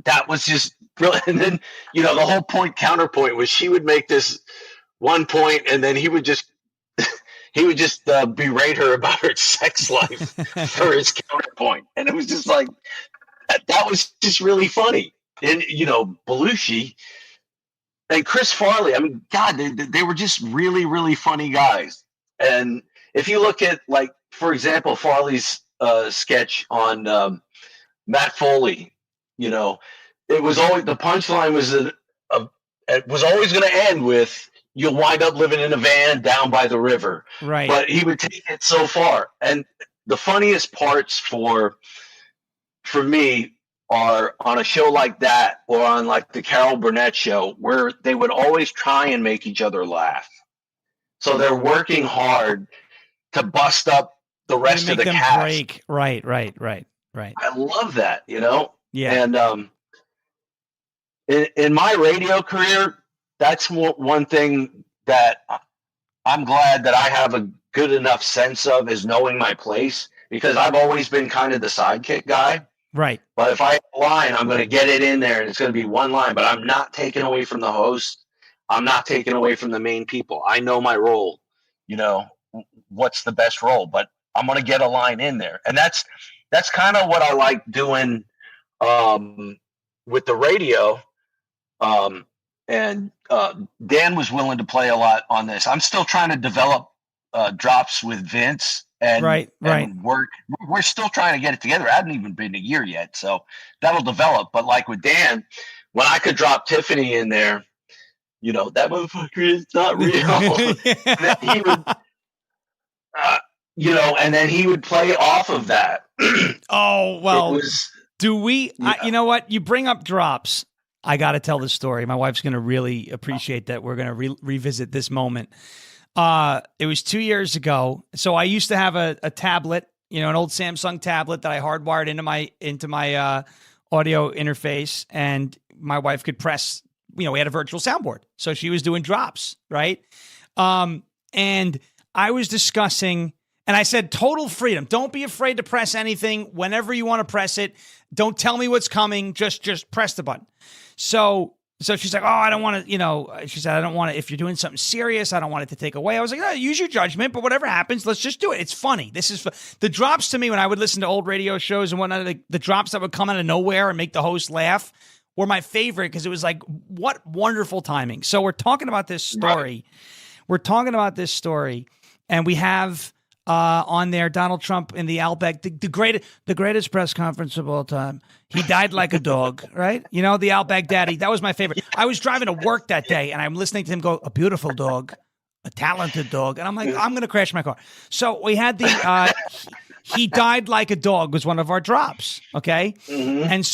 that was just brilliant. And then the whole point counterpoint was she would make this one point, and then he would just berate her about her sex life for his counterpoint, and it was just like that was just really funny. And Belushi and Chris Farley, God, they were just really, really funny guys. And if you look at, like, for example, Farley's sketch on Matt Foley, it was always the punchline was it was always going to end with you'll wind up living in a van down by the river. Right. But he would take it so far. And the funniest parts for me are on a show like that or on like the Carol Burnett show where they would always try and make each other laugh. So they're working hard to bust up the rest of the cast. Break. Right. I love that, you know? Yeah. And in my radio career, that's one thing that I'm glad that I have a good enough sense of, is knowing my place, because I've always been kind of the sidekick guy. Right. But if I have a line, I'm going to get it in there, and it's going to be one line, but I'm not taking away from the host. I'm not taking away from the main people. I know my role, you know, what's the best role, but I'm going to get a line in there. And that's kind of what I like doing with the radio. And Dan was willing to play a lot on this. I'm still trying to develop drops with Vince and work. We're still trying to get it together. I haven't even been a year yet, so that'll develop. But like with Dan, when I could drop Tiffany in there, you know, that motherfucker is not real. He would, you know, and then he would play off of that. Oh, well, do we, Yeah. you know what? You bring up drops. I got to tell this story. My wife's going to really appreciate that. We're going to revisit this moment. It was 2 years ago. So I used to have a tablet, you know, an old Samsung tablet that I hardwired into my audio interface, and my wife could press, you know, we had a virtual soundboard. So she was doing drops, right? And I was discussing, and I said, total freedom. Don't be afraid to press anything whenever you want to press it. Don't tell me what's coming. Just press the button. So she's like, oh, I don't want to, you know, she said, I don't want to, if you're doing something serious, I don't want it to take away. I was like, no, use your judgment, but whatever happens, let's just do it. It's funny. This is the drops to me when I would listen to old radio shows and whatnot, the drops that would come out of nowhere and make the host laugh were my favorite, because it was like, what wonderful timing. So we're talking about this story. Right. We're talking about this story, and we have on there Donald Trump in the Outback, the greatest press conference of all time. He died like a dog, right? You know, the Outback Daddy. That was my favorite. I was driving to work that day, and I'm listening to him go, a beautiful dog, a talented dog. And I'm like, I'm going to crash my car. So we had the he died like a dog was one of our drops, okay? Mm-hmm. And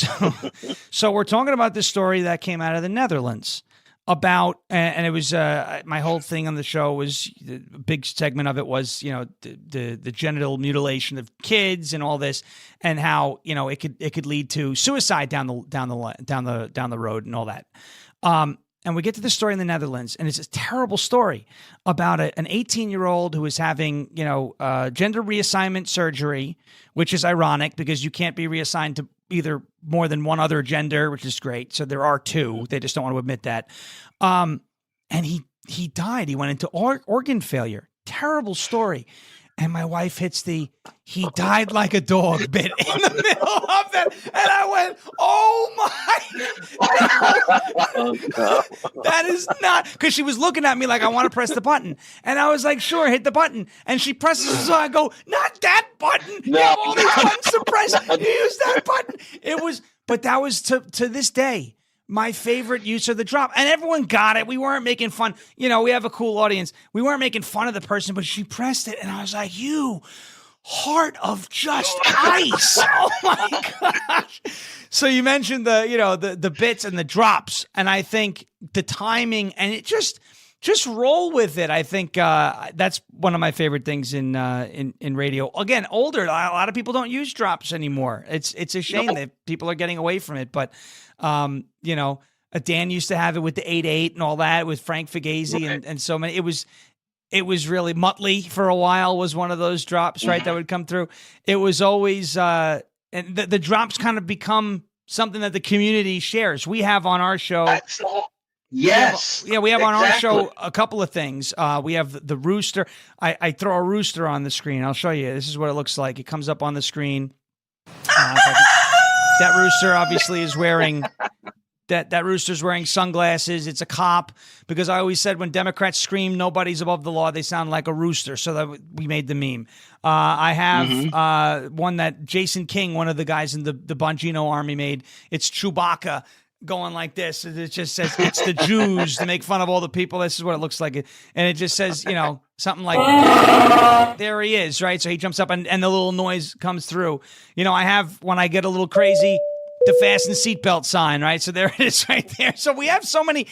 so we're talking about this story that came out of the Netherlands about, and it was my whole thing on the show was, the big segment of it was, you know, the genital mutilation of kids and all this, and how, you know, it could lead to suicide down the road and all that. And we get to the story in the Netherlands, and it's a terrible story about an 18-year-old who is having, you know, gender reassignment surgery, which is ironic because you can't be reassigned to either more than one other gender, which is great. So there are two. They just don't want to admit that. And he died. He went into organ failure. Terrible story. And my wife hits he died like a dog bit in the middle of that. And I went, oh my. Oh, no. That is not, because she was looking at me like, I want to press the button. And I was like, sure, hit the button. And she presses it, so I go, not that button. No. You have all these buttons to press. You use that button. But that was to this day my favorite use of the drop. And everyone got it. We weren't making fun. You know, we have a cool audience. We weren't making fun of the person, but she pressed it. And I was like, you heart of just ice. Oh my gosh. So you mentioned the bits and the drops. And I think the timing, and it just roll with it. I think that's one of my favorite things in radio. Again, older, a lot of people don't use drops anymore. It's a shame that people are getting away from it. But you know, Dan used to have it with the 8/8 and all that with Frank Fugazi, right. and so many. It was really Muttley for a while was one of those drops, right, that would come through. It was always and the drops kind of become something that the community shares. We have on our show. Yes. We have on our show a couple of things. We have the rooster. I throw a rooster on the screen. I'll show you. This is what it looks like. It comes up on the screen. That rooster obviously is wearing that rooster's wearing sunglasses. It's a cop, because I always said when Democrats scream nobody's above the law, they sound like a rooster. So that we made the meme. I have one that Jason King, one of the guys in the Bongino army, made. It's Chewbacca going like this. It just says it's the Jews, to make fun of all the people. This is what it looks like. And it just says, you know, something like, there he is, right? So he jumps up and the little noise comes through. You know, I have, when I get a little crazy, the fasten seatbelt sign, right? So there it is right there. So we have so many,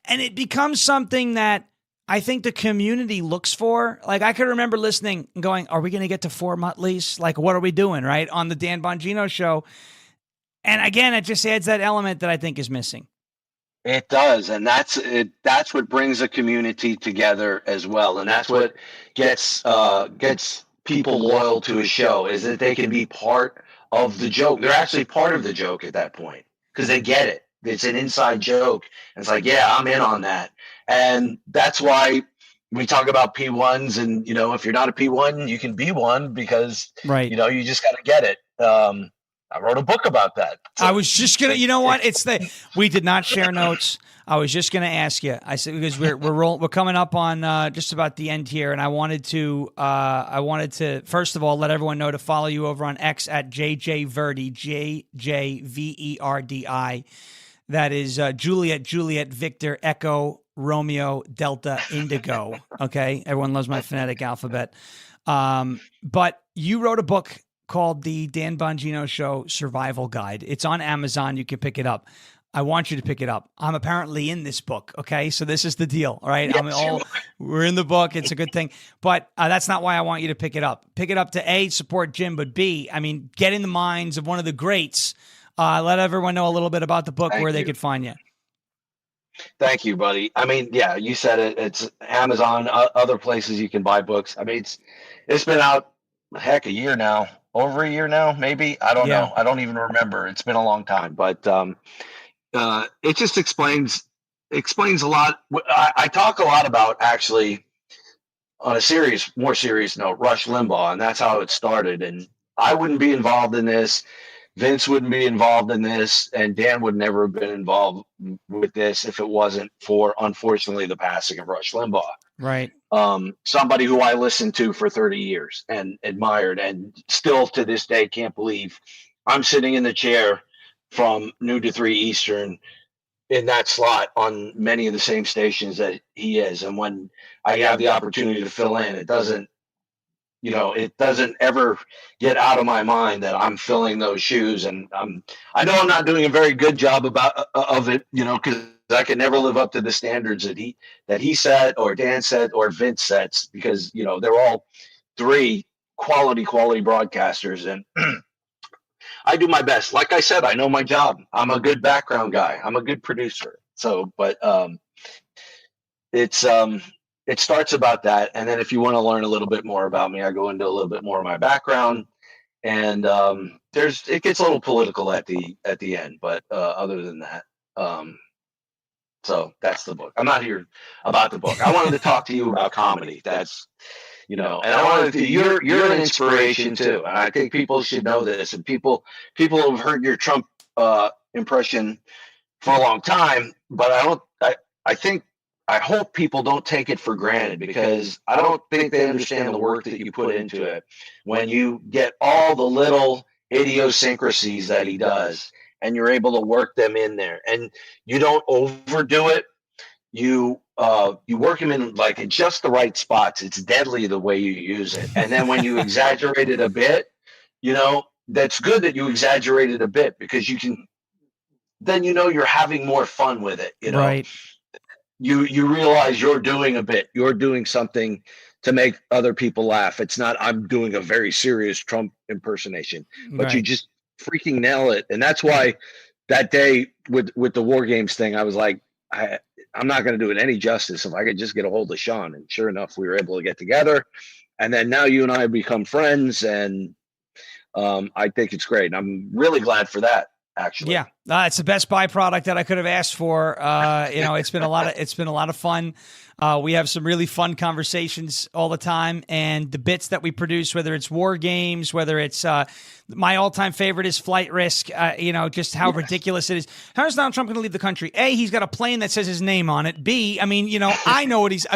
and it becomes something that I think the community looks for. Like, I could remember listening and going, are we going to get to 4 Mutleys? Like, what are we doing, right? On the Dan Bongino show. And again, it just adds that element that I think is missing. It does, and that's what brings a community together as well, and that's what gets people loyal to a show, is that they can be part of the joke. They're actually part of the joke at that point because they get it. It's an inside joke. And it's like, yeah, I'm in on that, and that's why we talk about P1s. And if you're not a P1, you can be one, because right. You just got to get it. I wrote a book about that. I was just gonna, you know what? We did not share notes. I was just gonna ask you. I said, because we're coming up on just about the end here, and I wanted to first of all let everyone know to follow you over on X at JJVerdi, JJVERDI. That is Juliet Victor Echo Romeo Delta Indigo. Okay, everyone loves my phonetic alphabet. But you wrote a book called the Dan Bongino Show Survival Guide. It's on Amazon. You can pick it up. I want you to pick it up. I'm apparently in this book. Okay. So this is the deal. All right. Yes, we're in the book. It's a good thing, but that's not why I want you to pick it up. Pick it up to A, support Jim, but B, get in the minds of one of the greats. Let everyone know a little bit about the book, where they could find you. Thank you, buddy. You said it. It's Amazon, other places you can buy books. It's been out, heck, a year now. Over a year now, maybe. I don't know. I don't even remember. It's been a long time, but it just explains a lot. I talk a lot about, actually, on a more serious note, Rush Limbaugh, and that's how it started. And I wouldn't be involved in this. Vince wouldn't be involved in this, and Dan would never have been involved with this if it wasn't for, unfortunately, the passing of Rush Limbaugh. Right. Somebody who I listened to for 30 years and admired, and still to this day can't believe I'm sitting in the chair from noon to 3 Eastern in that slot on many of the same stations that he is. And when I have the opportunity to fill in, it doesn't ever get out of my mind that I'm filling those shoes. And I know I'm not doing a very good job of it, because I can never live up to the standards that he set, or Dan set, or Vince sets, because they're all three quality broadcasters, and I do my best. Like I said, I know my job. I'm a good background guy. I'm a good producer. So, but it starts about that, and then if you want to learn a little bit more about me, I go into a little bit more of my background, and it gets a little political at the end, but other than that. So that's the book. I'm not here about the book. I wanted to talk to you about comedy. That's, and I wanted to, you're an inspiration too. And I think people should know this. And people have heard your Trump impression for a long time, but I hope people don't take it for granted, because I don't think they understand the work that you put into it when you get all the little idiosyncrasies that he does, and you're able to work them in there, and you don't overdo it. You work them in in just the right spots. It's deadly the way you use it. And then when you exaggerate it a bit, that's good that you exaggerated a bit, because then you're having more fun with it. Right. You realize you're doing a bit. You're doing something to make other people laugh. It's not, I'm doing a very serious Trump impersonation, but you just freaking nail it. And that's why that day with the War Games thing, I was like, I'm not going to do it any justice if I could just get a hold of Sean. And sure enough, we were able to get together. And then now you and I have become friends, and I think it's great. And I'm really glad for that, actually. Yeah, it's the best byproduct that I could have asked for. It's been a lot of fun. We have some really fun conversations all the time, and the bits that we produce, whether it's War Games, whether it's my all-time favorite is Flight Risk, just how ridiculous it is. How is Donald Trump going to leave the country? A, he's got a plane that says his name on it. B, I know what he's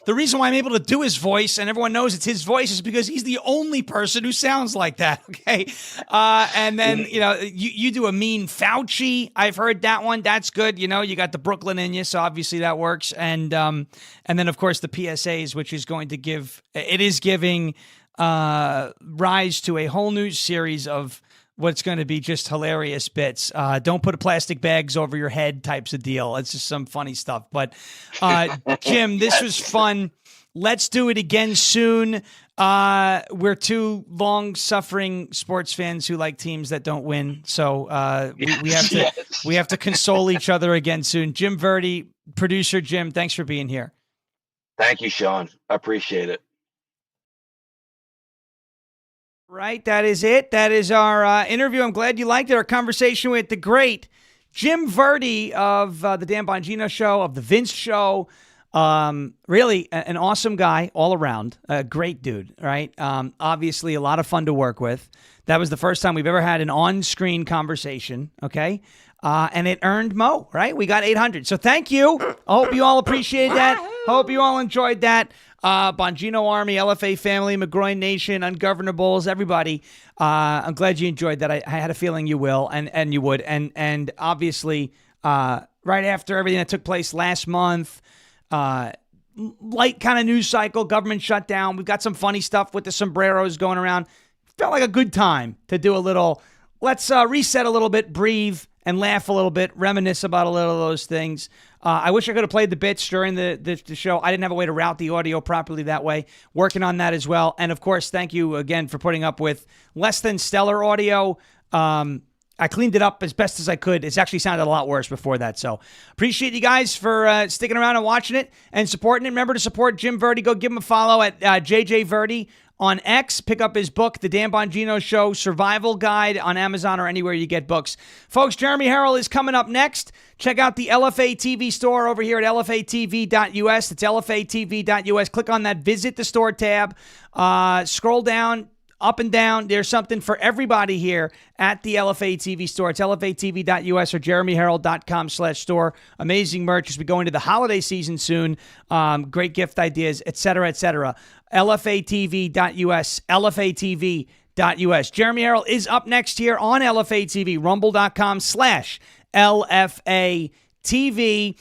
the reason why I'm able to do his voice and everyone knows it's his voice is because he's the only person who sounds like that. Okay. And then, you do a mean Fauci. I've heard that one. That's good. You got the Brooklyn in you. So obviously that works. And then, of course, the PSAs, which is going to giving rise to a whole new series of what's going to be just hilarious bits. Don't put plastic bags over your head types of deal. It's just some funny stuff. But Jim, this was fun. Let's do it again soon. We're two long-suffering sports fans who like teams that don't win, so we have to console each other again soon. Jim Verdi, producer Jim, thanks for being here. Thank you, Sean. I appreciate it. Right, that is it. That is our interview. I'm glad you liked it. Our conversation with the great Jim Verdi of the Dan Bongino Show, of the Vince Show. Really an awesome guy all around. A great dude, right? Obviously a lot of fun to work with. That was the first time we've ever had an on-screen conversation, okay? And it earned Mo, right? We got 800. So thank you. I hope you all appreciated that. Hope you all enjoyed that. Bongino Army, LFA family, McGroin Nation, Ungovernables, everybody. I'm glad you enjoyed that. I had a feeling you will, and you would. And obviously, right after everything that took place last month, light kind of news cycle, government shutdown. We've got some funny stuff with the sombreros going around. Felt like a good time to do a little, let's reset a little bit, breathe, and laugh a little bit, reminisce about a little of those things. I wish I could have played the bits during the show. I didn't have a way to route the audio properly that way. Working on that as well. And, of course, thank you again for putting up with less than stellar audio. I cleaned it up as best as I could. It's actually sounded a lot worse before that. So appreciate you guys for sticking around and watching it and supporting it. Remember to support Jim Verdi. Go give him a follow at JJ Verdi on X. Pick up his book, The Dan Bongino Show Survival Guide, on Amazon or anywhere you get books. Folks, Jeremy Harrell is coming up next. Check out the LFA TV store over here at LFATV.us. It's LFATV.us. Click on that Visit the Store tab. Scroll down. Up and down, there's something for everybody here at the LFA TV store. It's LFATV.us or JeremyHerald.com/store. Amazing merch as we go into the holiday season soon. Great gift ideas, etc., etc. LFATV.us, LFATV.us. Jeremy Herald is up next here on LFA TV, rumble.com/LFA TV.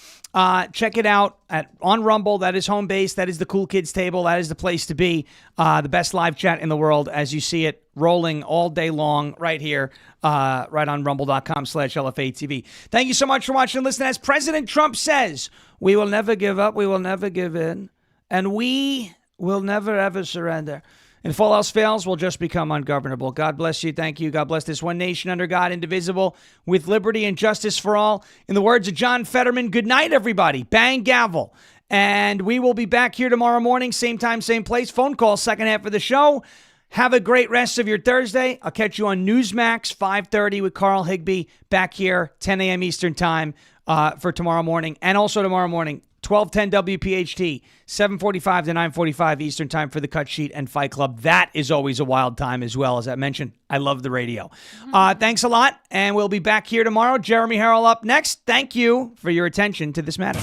Check it out on Rumble. That is home base. That is the cool kids table. That is the place to be. The best live chat in the world as you see it rolling all day long right here, right on rumble.com/LFA TV. Thank you so much for watching and listening. As President Trump says, we will never give up. We will never give in. And we will never, ever surrender. And if all else fails, we'll just become ungovernable. God bless you. Thank you. God bless this one nation under God, indivisible, with liberty and justice for all. In the words of John Fetterman, good night, everybody. Bang, gavel. And we will be back here tomorrow morning, same time, same place. Phone call, second half of the show. Have a great rest of your Thursday. I'll catch you on Newsmax, 5:30 with Carl Higbee, back here, 10 a.m. Eastern time for tomorrow morning. And also tomorrow morning, 1210 WPHT, 7:45 to 9:45 Eastern time for the Cut Sheet and Fight Club. That is always a wild time as well. As I mentioned, I love the radio. Thanks a lot, and we'll be back here tomorrow. Jeremy Harrell up next. Thank you for your attention to this matter.